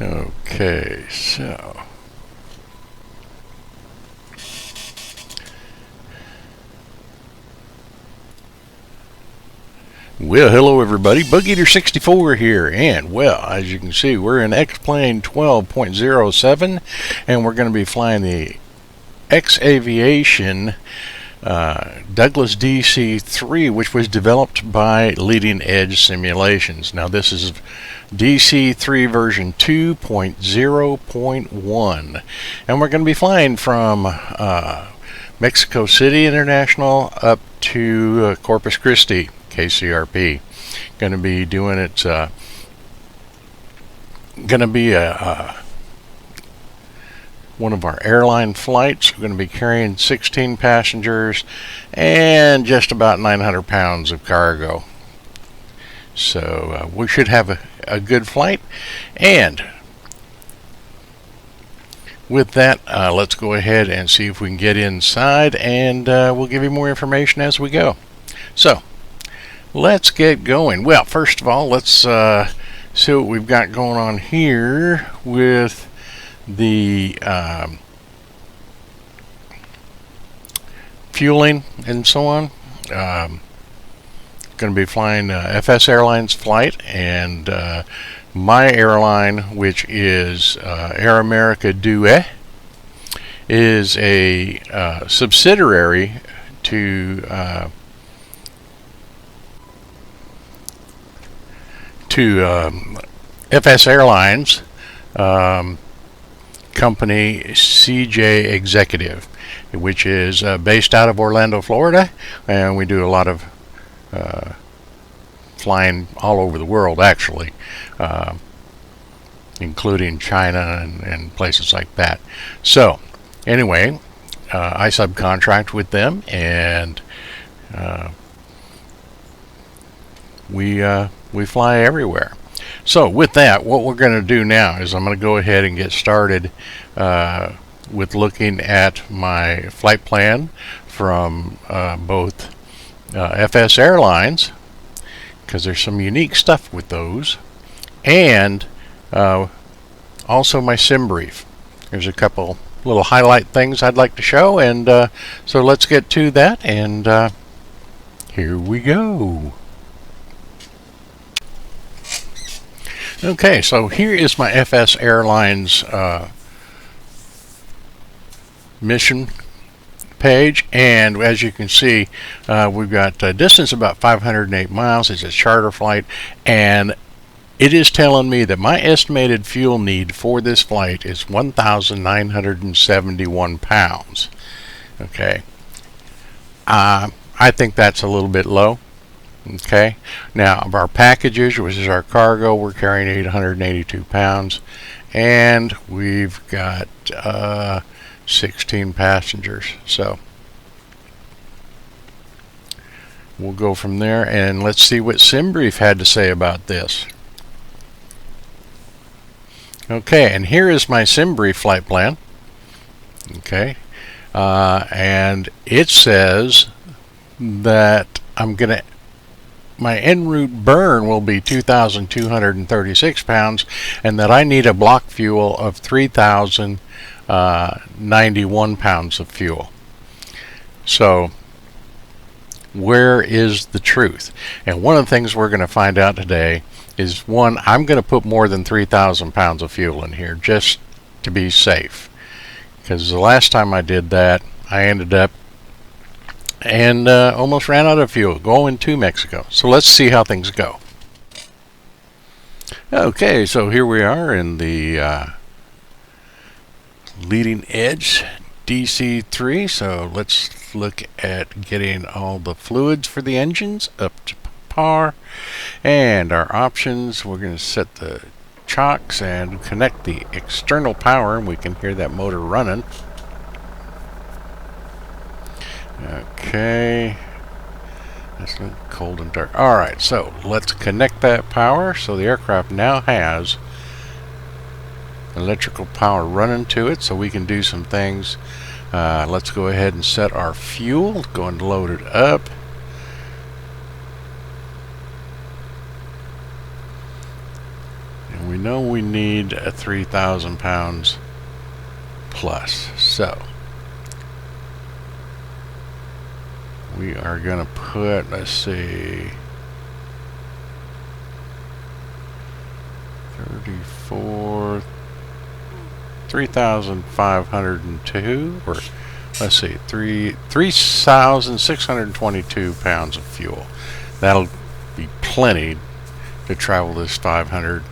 Okay, so well, hello everybody, BugEater64 here, and well, as you can see, we're in X-Plane 12.07, and we're going to be flying the X-Aviation Douglas DC3, which was developed by Leeding Edge Simulations. Now this is DC3 version 2.0.1, and we're going to be flying from Mexico City International up to Corpus Christi, KCRP. Going to be doing it. Going to be one of our airline flights. We're going to be carrying 16 passengers and just about 900 pounds of cargo. So we should have a good flight. And with that, let's go ahead and see if we can get inside, and we'll give you more information as we go. So let's get going. Well, first of all, let's see what we've got going on here with the fueling and so on. Going to be flying FS Airlines flight, and my airline, which is Air America DUE, is a subsidiary to FS Airlines company CJ Executive, which is based out of Orlando, Florida, and we do a lot of flying all over the world, actually, including China and places like that. So anyway, I subcontract with them, and we fly everywhere. So with that, what we're going to do now is I'm going to go ahead and get started with looking at my flight plan from both FS Airlines, because there's some unique stuff with those, and also my sim brief. There's a couple little highlight things I'd like to show, and so let's get to that, and here we go. Okay, so here is my FS Airlines mission page, and as you can see, we've got a distance about 508 miles. It's a charter flight, and it is telling me that my estimated fuel need for this flight is 1,971 pounds. Okay, I think that's a little bit low. Okay, now of our packages, which is our cargo, we're carrying 882 pounds, and we've got 16 passengers. So we'll go from there, and let's see what SimBrief had to say about this. Okay, and here is my SimBrief flight plan. Okay, and it says that my en route burn will be 2,236 pounds, and that I need a block fuel of 3,091 pounds of fuel. So where is the truth? And one of the things we're going to find out today is, one, I'm going to put more than 3,000 pounds of fuel in here just to be safe, because the last time I did that, I ended up and almost ran out of fuel going to Mexico. So let's see how things go. Okay, so here we are in the Leading Edge DC3. So let's look at getting all the fluids for the engines up to par, and our options. We're going to set the chocks and connect the external power, and we can hear that motor running. Okay, it's cold and dark. Alright, so let's connect that power. So the aircraft now has electrical power running to it, so we can do some things. Let's go ahead and set our fuel. Go and load it up. we know we need a 3,000 pounds plus. So we are going to put, let's see, 34, 3,502, or let's see, 3,622 pounds of fuel. That'll be plenty to travel this 500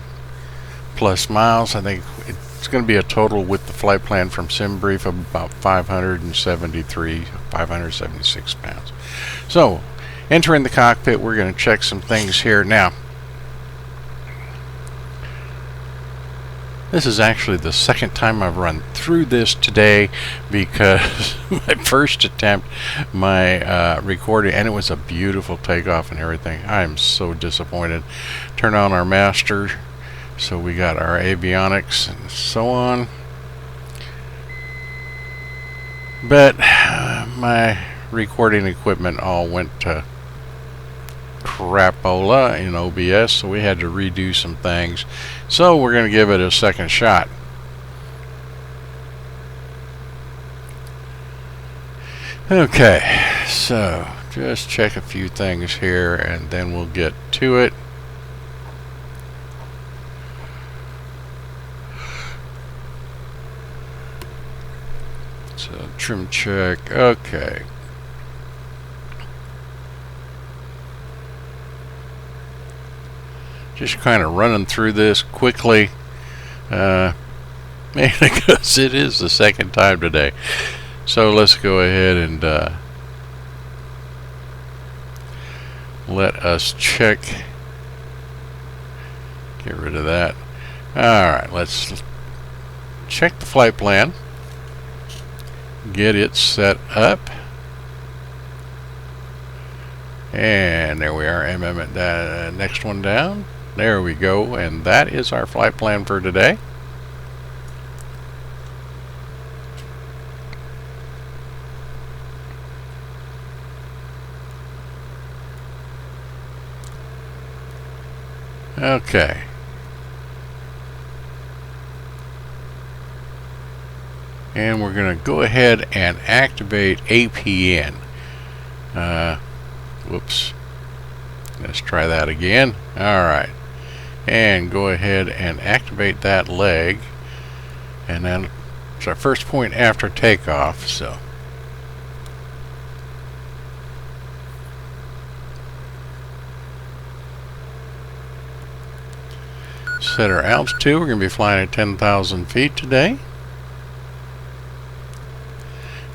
plus miles. I think it's going to be a total with the flight plan from SimBrief of about 576 pounds. So, entering the cockpit, we're going to check some things here. Now, this is actually the second time I've run through this today, because my first attempt, my recording, and it was a beautiful takeoff and everything. I am so disappointed. Turn on our master, so we got our avionics and so on. But my recording equipment all went to crapola in OBS, so we had to redo some things. So we're going to give it a second shot. Okay, so just check a few things here and then we'll get to it. So trim check, okay. Just kind of running through this quickly, because it is the second time today. So let's go ahead and let us check. Get rid of that. Alright, let's check the flight plan. Get it set up. And there we are, next one down. There we go, and that is our flight plan for today. Okay. And we're going to go ahead and activate APN. Whoops. Let's try that again. Alright. And go ahead and activate that leg. And then it's our first point after takeoff. So set our altitude. We're going to be flying at 10,000 feet today.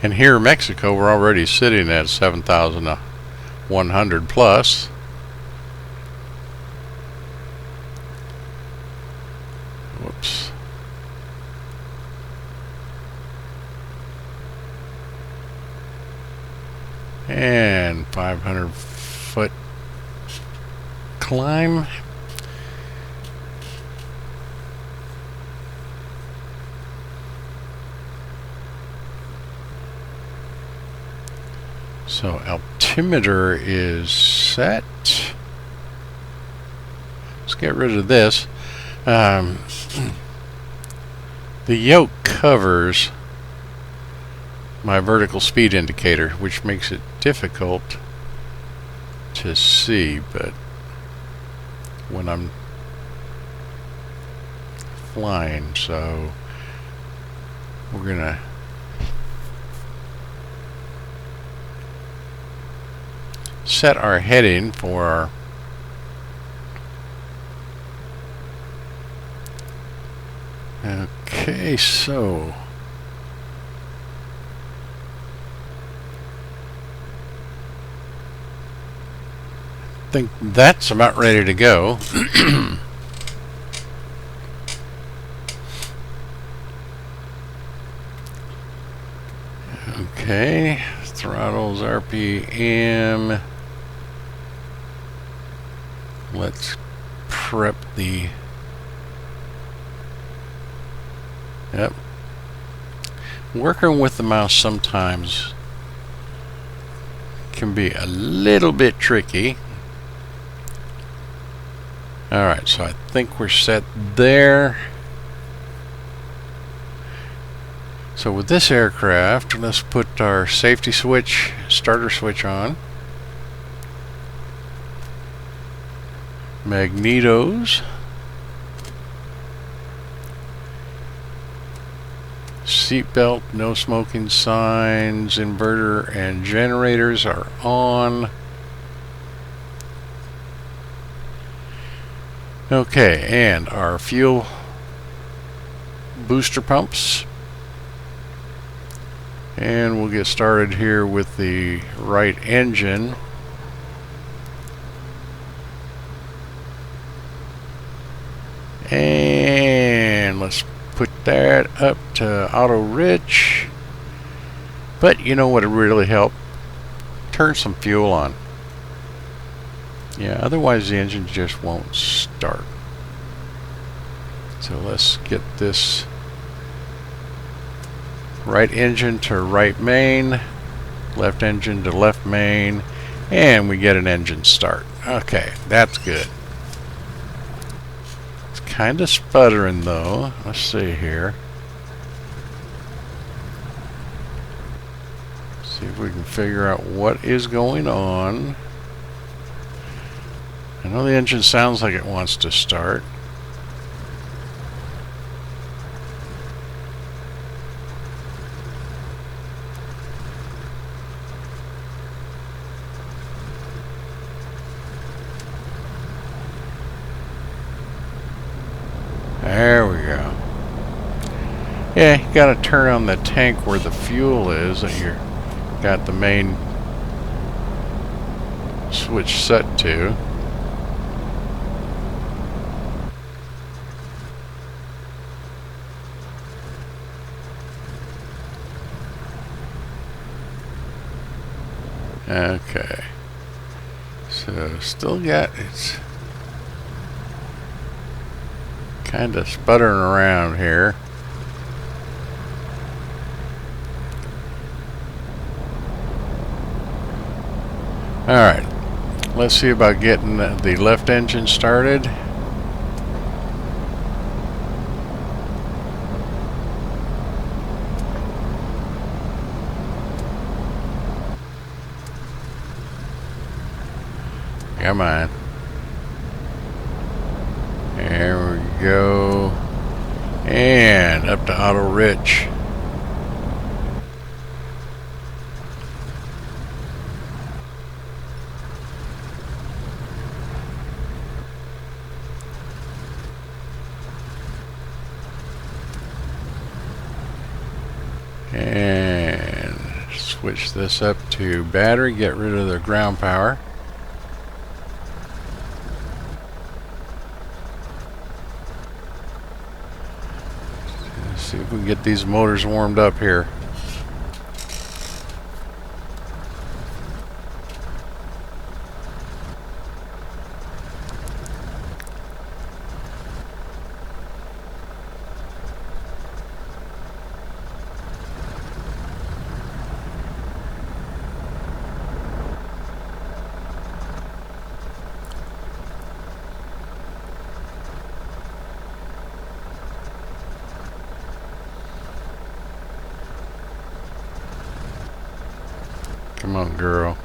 And here in Mexico, we're already sitting at 7,100 plus. Whoops. And 500 foot climb. So altimeter is set. Let's get rid of this. The yoke covers my vertical speed indicator, which makes it difficult to see, but when I'm flying, so we're gonna set our heading for our okay, so I think that's about ready to go. Okay, throttles, RPM. Let's prep the. Yep. Working with the mouse sometimes can be a little bit tricky. Alright, so I think we're set there. So with this aircraft, let's put our safety switch, starter switch on. Magnetos. Seatbelt, no smoking signs, inverter and generators are on. Okay, and our fuel booster pumps. And we'll get started here with the right engine. And let's put that up to auto rich. But you know what would really help? Turn some fuel on. Yeah, otherwise the engine just won't start. So let's get this right engine to right main, left engine to left main, and we get an engine start. Okay, that's good. It's kind of sputtering though. Let's see here. See if we can figure out what is going on. I know the engine sounds like it wants to start. There we go. Yeah, you gotta turn on the tank where the fuel is that you got the main switch set to. Okay. So still got it's kind of sputtering around here. Alright, let's see about getting the left engine started. Come on. There we go. And up to auto rich. And switch this up to battery, get rid of the ground power. Let's see if we can get these motors warmed up here. Come on, girl.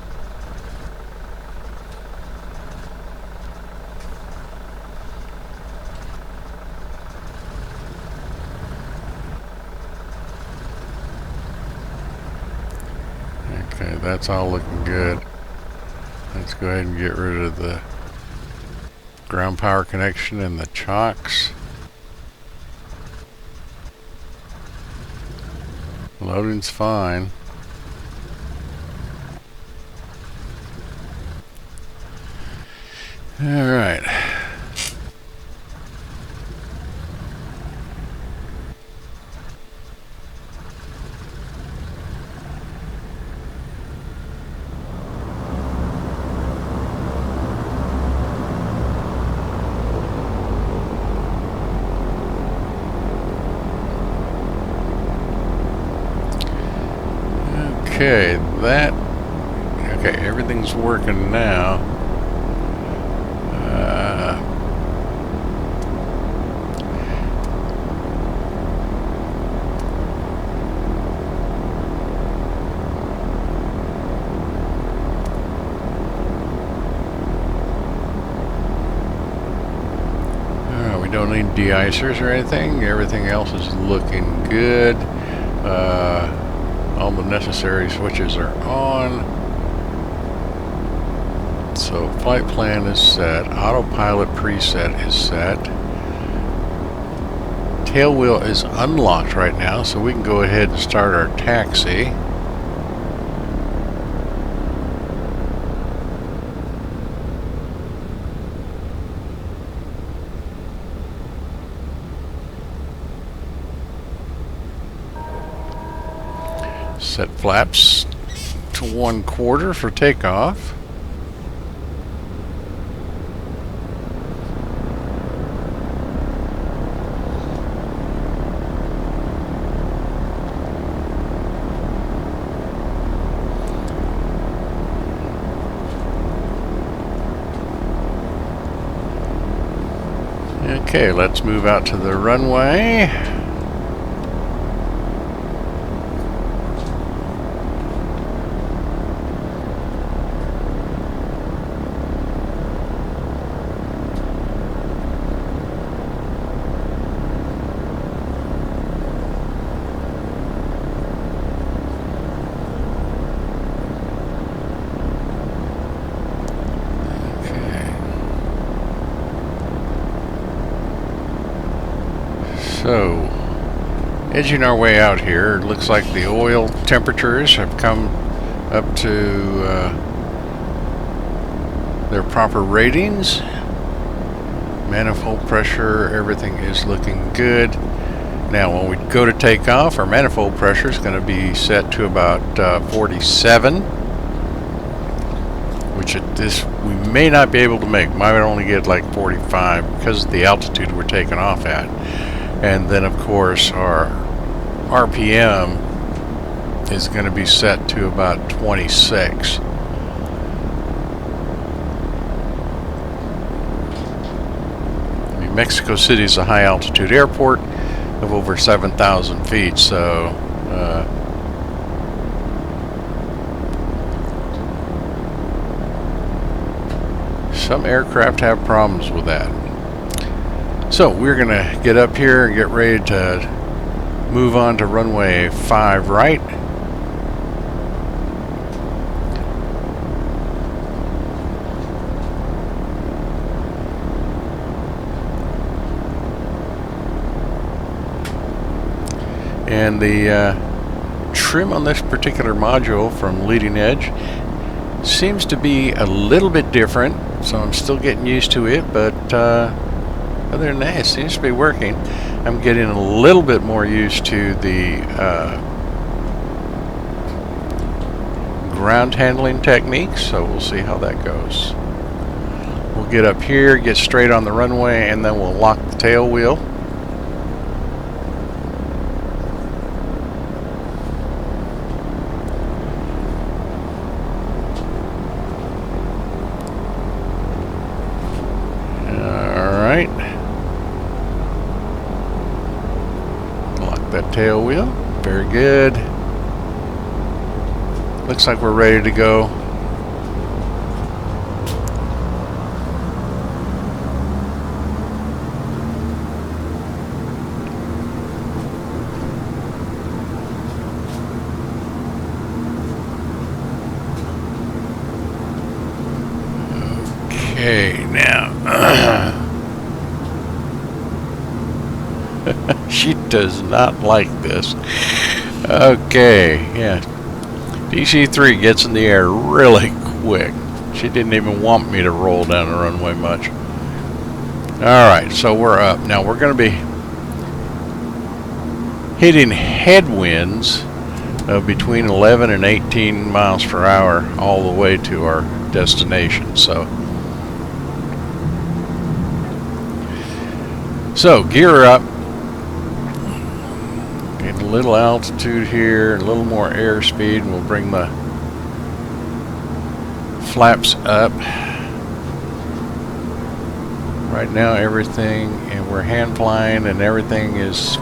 Okay, that's all looking good. Let's go ahead and get rid of the ground power connection and the chocks. Loading's fine. All right. Okay, everything's working now. don't need de-icers or anything. Everything else is looking good. All the necessary switches are on. So flight plan is set. Autopilot preset is set. Tail wheel is unlocked right now, so we can go ahead and start our taxi. Set flaps to 1/4 for takeoff. Okay, let's move out to the runway. So, edging our way out here, it looks like the oil temperatures have come up to their proper ratings. Manifold pressure, everything is looking good. Now, when we go to take off, our manifold pressure is going to be set to about 47, which at this we may not be able to make. Might only get like 45 because of the altitude we're taking off at. And then, of course, our RPM is going to be set to about 26. I mean, Mexico City is a high-altitude airport of over 7,000 feet, so some aircraft have problems with that. So we're going to get up here and get ready to move on to runway 5 right. And the trim on this particular module from Leading Edge seems to be a little bit different, so I'm still getting used to it, but other than that, it seems to be working. I'm getting a little bit more used to the ground handling techniques, so we'll see how that goes. We'll get up here, get straight on the runway, and then we'll lock the tail wheel. That tail wheel, very good. Looks like we're ready to go. Okay, now she does not like this. Okay, yeah. DC3 gets in the air really quick. She didn't even want me to roll down the runway much. Alright, so we're up. Now we're going to be hitting headwinds of between 11 and 18 miles per hour all the way to our destination. So gear up. Get a little altitude here, a little more airspeed, and we'll bring the flaps up. Right now everything, and we're hand flying and everything is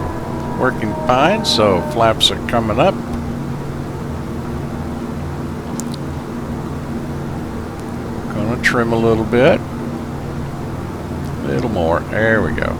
working fine, so flaps are coming up. Gonna trim a little bit. A little more. There we go.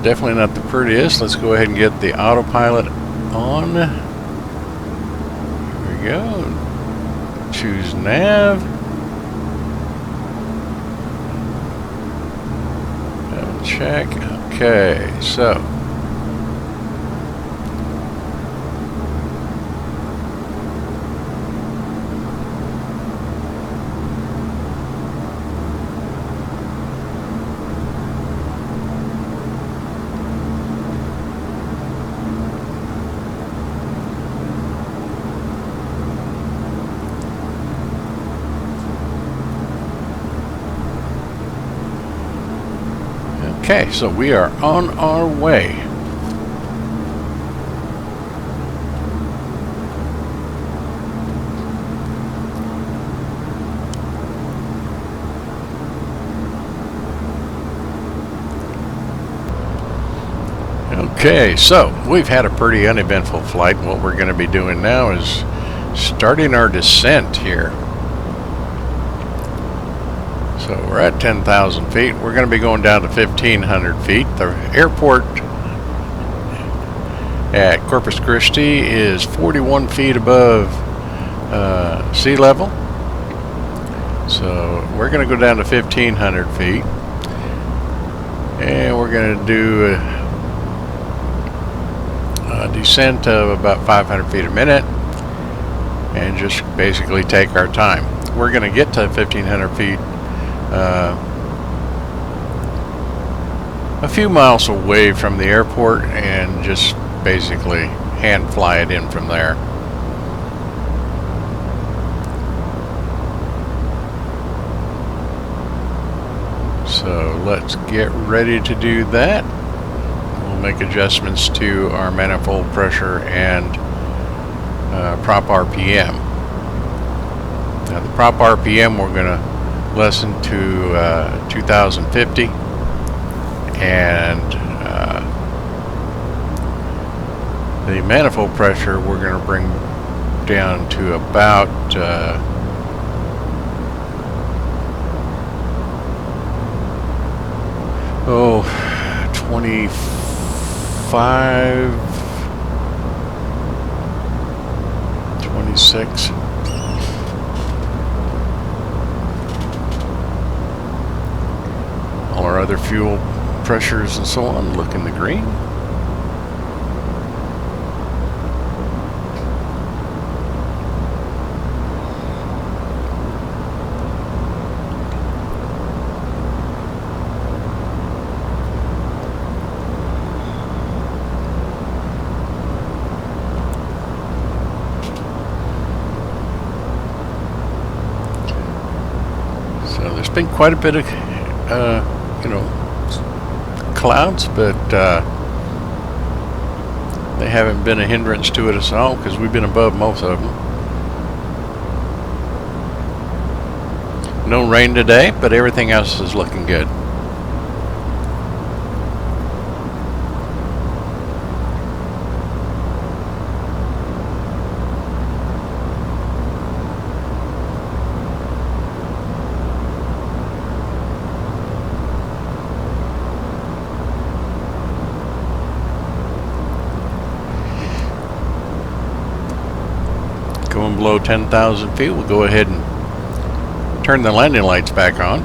Definitely not the prettiest. Let's go ahead and get the autopilot on. Here we go. Choose nav. Check. Okay, so okay, so we are on our way. Okay, so we've had a pretty uneventful flight. What we're going to be doing now is starting our descent here. So we're at 10,000 feet. We're going to be going down to 1,500 feet. The airport at Corpus Christi is 41 feet above sea level. So we're going to go down to 1,500 feet. And we're going to do a descent of about 500 feet a minute. And just basically take our time. We're going to get to 1,500 feet a few miles away from the airport and just basically hand fly it in from there. So let's get ready to do that. We'll make adjustments to our manifold pressure and prop RPM. Now the prop RPM we're going to lessen to 2050, and the manifold pressure we're going to bring down to about 25, 26. All our other fuel pressures and so on look in the green. So there's been quite a bit of clouds, but they haven't been a hindrance to it at all because we've been above most of them. No rain today, but everything else is looking good. Going below 10,000 feet, we'll go ahead and turn the landing lights back on.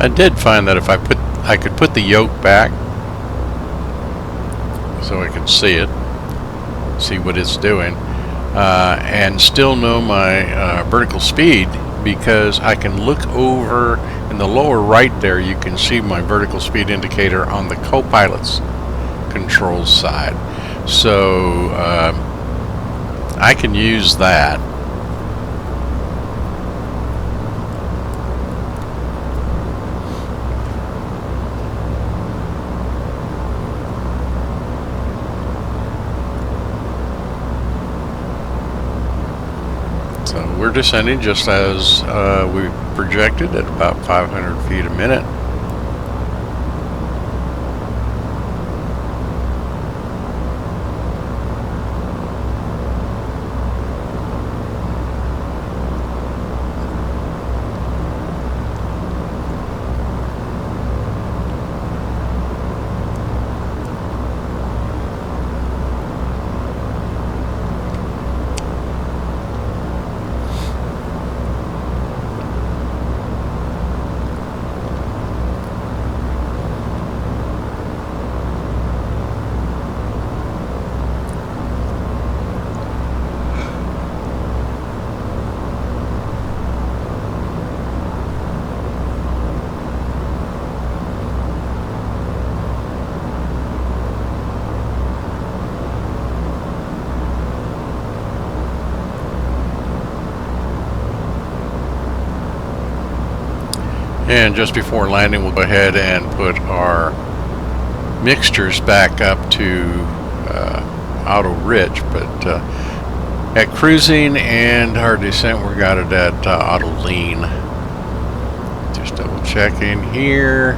I did find that if I could put the yoke back so I could see it, see what it's doing, and still know my vertical speed, because I can look over in the lower right there. You can see my vertical speed indicator on the co-pilot's controls side, so I can use that. So we're descending just as we projected at about 500 feet a minute. And just before landing, we'll go ahead and put our mixtures back up to auto rich, but at cruising and our descent, we got it at auto lean. Just double checking here.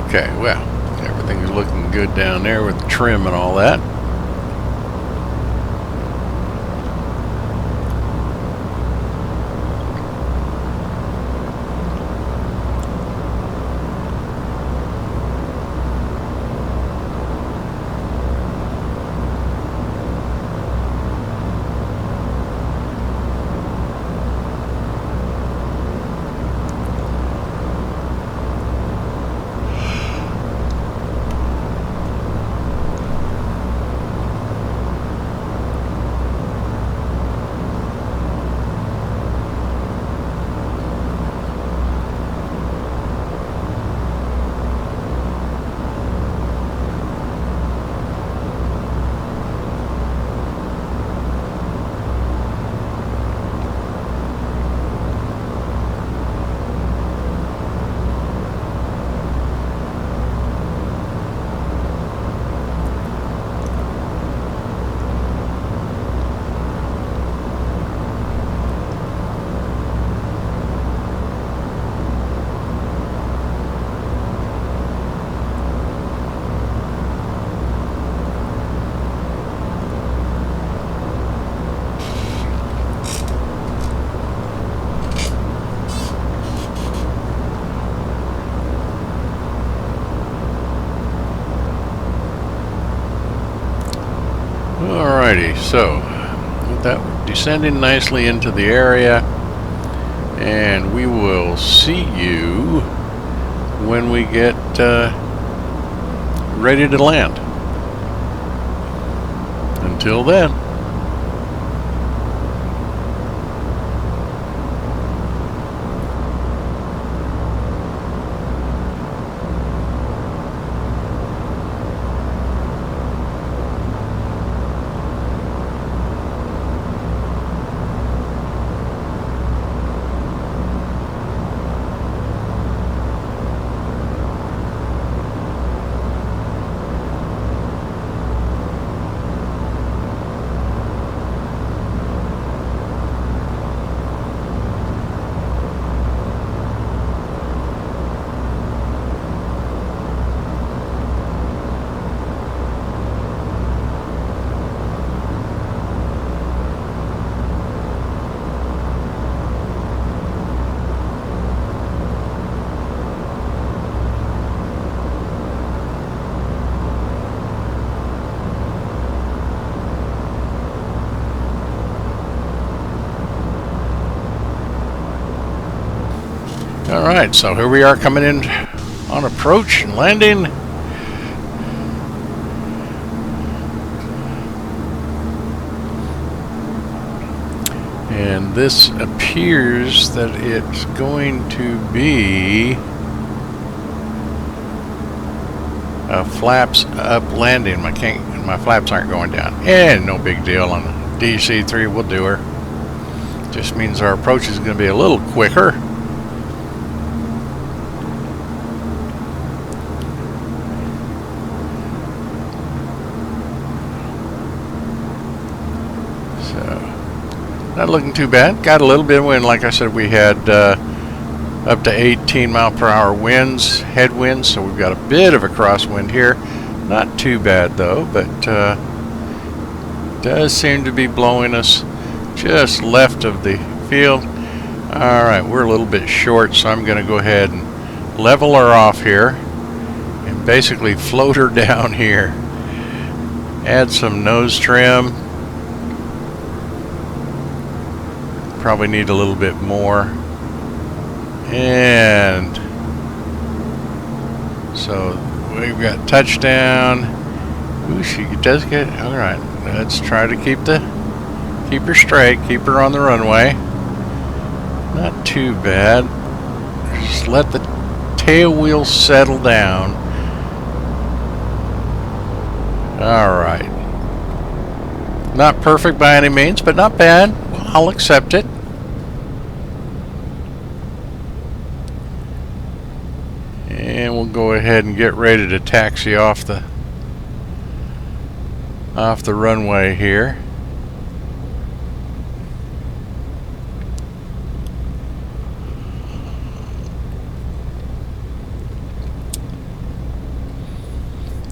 Okay, well, everything's looking good down there with the trim and all that. Alrighty, so with that, we're descending nicely into the area, and we will see you when we get ready to land. Until then. Alright, so here we are coming in on approach and landing. And this appears that it's going to be a flaps up landing. My flaps aren't going down. And no big deal on the DC3, we'll do her. Just means our approach is going to be a little quicker. Not looking too bad. Got a little bit of wind. Like I said, we had up to 18 mile per hour winds, headwinds, so we've got a bit of a crosswind here. Not too bad though, but does seem to be blowing us just left of the field. Alright, we're a little bit short, so I'm going to go ahead and level her off here and basically float her down here. Add some nose trim. Probably need a little bit more. And so we've got touchdown. Ooh, she does get, alright, let's try to keep her straight, keep her on the runway. Not too bad. Just let the tail wheel settle down. Alright. Not perfect by any means, but not bad. I'll accept it. And we'll go ahead and get ready to taxi off the runway here.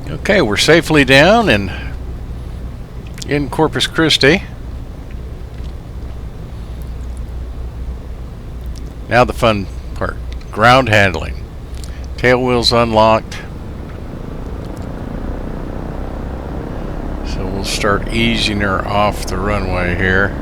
Okay, we're safely down and in Corpus Christi. Now the fun part, ground handling. Tail wheel's unlocked. So we'll start easing her off the runway here.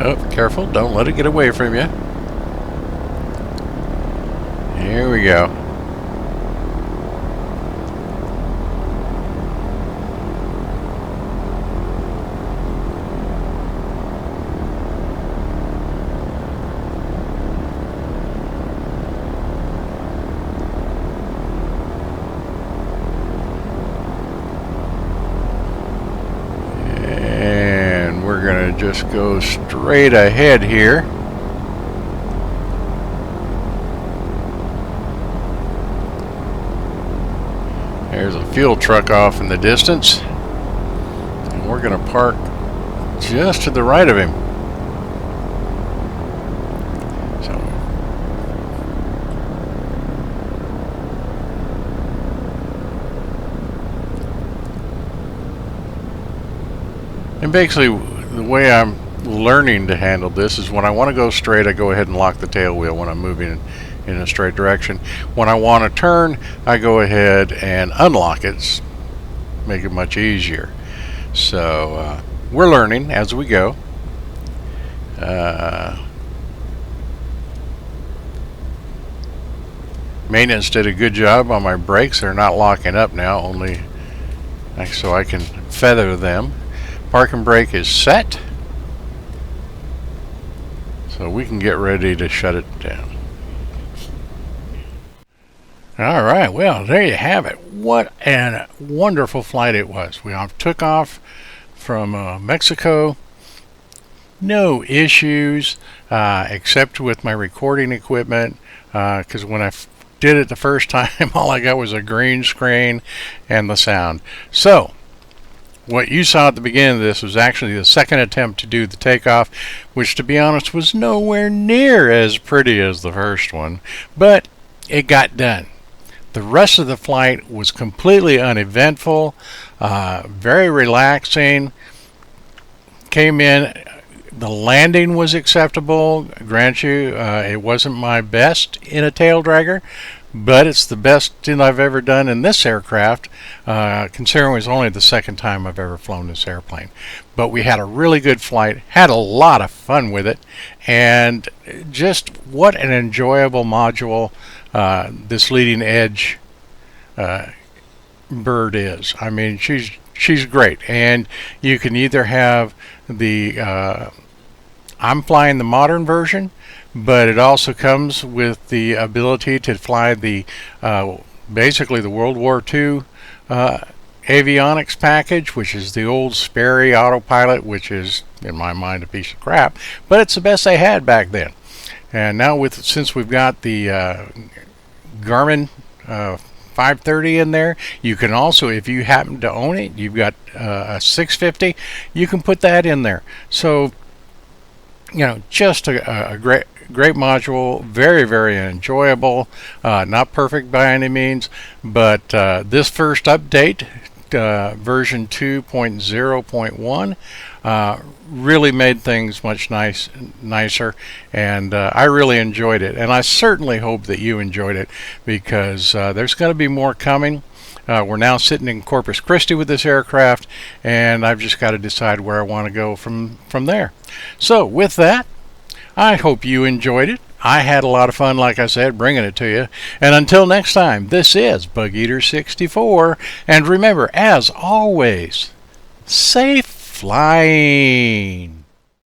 Oh, careful, don't let it get away from you. Here we go. Just go straight ahead here. There's a fuel truck off in the distance, and we're going to park just to the right of him. So, and basically the way I'm learning to handle this is when I want to go straight, I go ahead and lock the tail wheel when I'm moving in a straight direction. When I want to turn, I go ahead and unlock it, make it much easier. So we're learning as we go. Maintenance did a good job on my brakes. They're not locking up now, only so I can feather them. Parking brake is set, so we can get ready to shut it down. All right, well, there you have it. What a wonderful flight it was. We took off from Mexico no issues except with my recording equipment, because when I did it the first time, all I got was a green screen and the sound. So what you saw at the beginning of this was actually the second attempt to do the takeoff, which, to be honest, was nowhere near as pretty as the first one, but it got done. The rest of the flight was completely uneventful, very relaxing. Came in, the landing was acceptable. Grant you, it wasn't my best in a tail dragger, but it's the best thing I've ever done in this aircraft, considering it was only the second time I've ever flown this airplane. But we had a really good flight, had a lot of fun with it, and just what an enjoyable module this Leading Edge bird is. I mean, she's great, and you can either have the I'm flying the modern version, but it also comes with the ability to fly the basically the World War II avionics package, which is the old Sperry autopilot, which is in my mind a piece of crap, but it's the best they had back then. And now since we've got the Garmin 530 in there, you can also, if you happen to own it, you've got a 650, you can put that in there. So, you know, just a great module, very, very enjoyable. Not perfect by any means, but this first update, version 2.0.1, really made things much nicer, and I really enjoyed it, and I certainly hope that you enjoyed it, because there's going to be more coming. We're now sitting in Corpus Christi with this aircraft, and I've just got to decide where I want to go from there. So with that, I hope you enjoyed it. I had a lot of fun, like I said, bringing it to you. And until next time, this is Bug Eater 64. And remember, as always, safe flying.